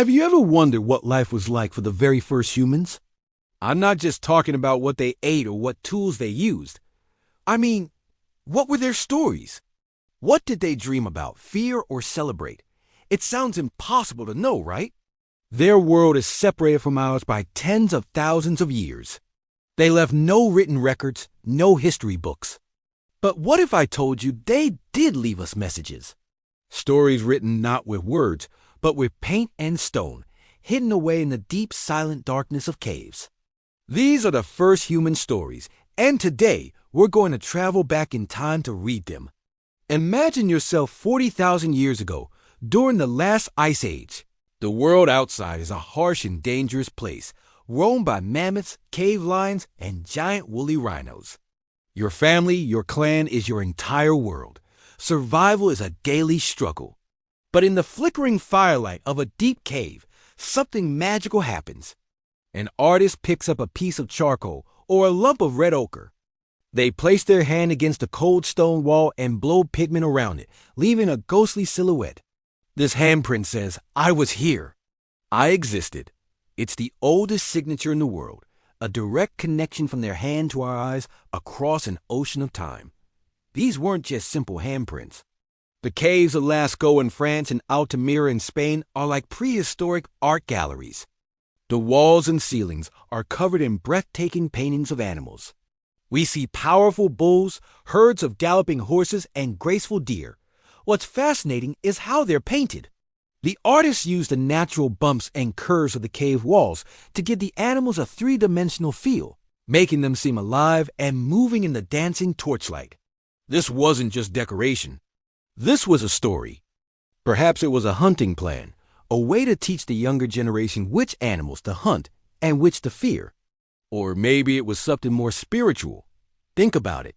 Have you ever wondered what life was like for the very first humans? I'm not just talking about what they ate or what tools they used. I mean, what were their stories? What did they dream about, fear, or celebrate? It sounds impossible to know, right? Their world is separated from ours by tens of thousands of years. They left no written records, no history books. But what if I told you they did leave us messages? Stories written not with words, but with paint and stone, hidden away in the deep, silent darkness of caves. These are the first human stories, and today we're going to travel back in time to read them. Imagine yourself 40,000 years ago, during the last ice age. The world outside is a harsh and dangerous place, roamed by mammoths, cave lions, and giant woolly rhinos. Your family, your clan is your entire world. Survival is a daily struggle. But in the flickering firelight of a deep cave, something magical happens. An artist picks up a piece of charcoal or a lump of red ochre. They place their hand against the cold stone wall and blow pigment around it, leaving a ghostly silhouette. This handprint says, "I was here. I existed." It's the oldest signature in the world, a direct connection from their hand to our eyes across an ocean of time. These weren't just simple handprints. The caves of Lascaux in France and Altamira in Spain are like prehistoric art galleries. The walls and ceilings are covered in breathtaking paintings of animals. We see powerful bulls, herds of galloping horses, and graceful deer. What's fascinating is how they're painted. The artists used the natural bumps and curves of the cave walls to give the animals a three-dimensional feel, making them seem alive and moving in the dancing torchlight. This wasn't just decoration. This was a story. Perhaps it was a hunting plan, a way to teach the younger generation which animals to hunt and which to fear. Or maybe it was something more spiritual. Think about it.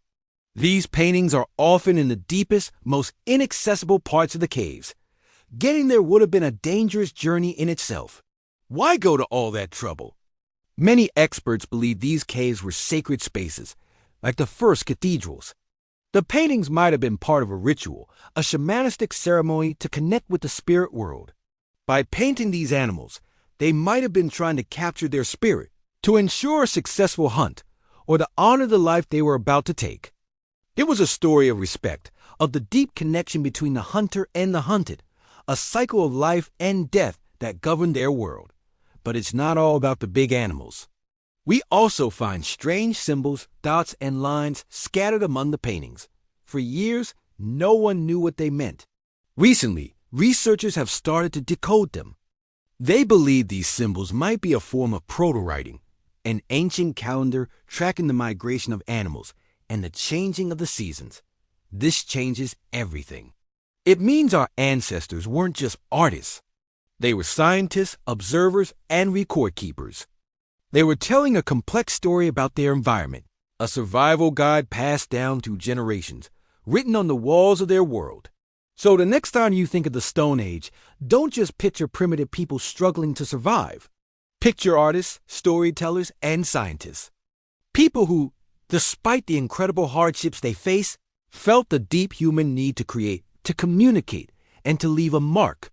These paintings are often in the deepest, most inaccessible parts of the caves. Getting there would have been a dangerous journey in itself. Why go to all that trouble? Many experts believe these caves were sacred spaces, like the first cathedrals. The paintings might have been part of a ritual, a shamanistic ceremony to connect with the spirit world. By painting these animals, they might have been trying to capture their spirit, to ensure a successful hunt, or to honor the life they were about to take. It was a story of respect, of the deep connection between the hunter and the hunted, a cycle of life and death that governed their world. But it's not all about the big animals. We also find strange symbols, dots, and lines scattered among the paintings. For years, no one knew what they meant. Recently, researchers have started to decode them. They believe these symbols might be a form of proto-writing, an ancient calendar tracking the migration of animals and the changing of the seasons. This changes everything. It means our ancestors weren't just artists. They were scientists, observers, and record keepers. They were telling a complex story about their environment, a survival guide passed down through generations, written on the walls of their world. So the next time you think of the Stone Age, don't just picture primitive people struggling to survive. Picture artists, storytellers, and scientists. People who, despite the incredible hardships they face, felt the deep human need to create, to communicate, and to leave a mark.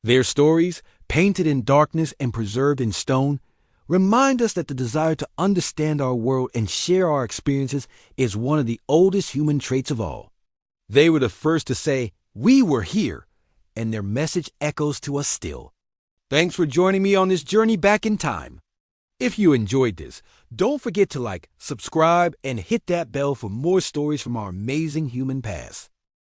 Their stories, painted in darkness and preserved in stone, remind us that the desire to understand our world and share our experiences is one of the oldest human traits of all. They were the first to say, "We were here," and their message echoes to us still. Thanks for joining me on this journey back in time. If you enjoyed this, don't forget to like, subscribe, and hit that bell for more stories from our amazing human past.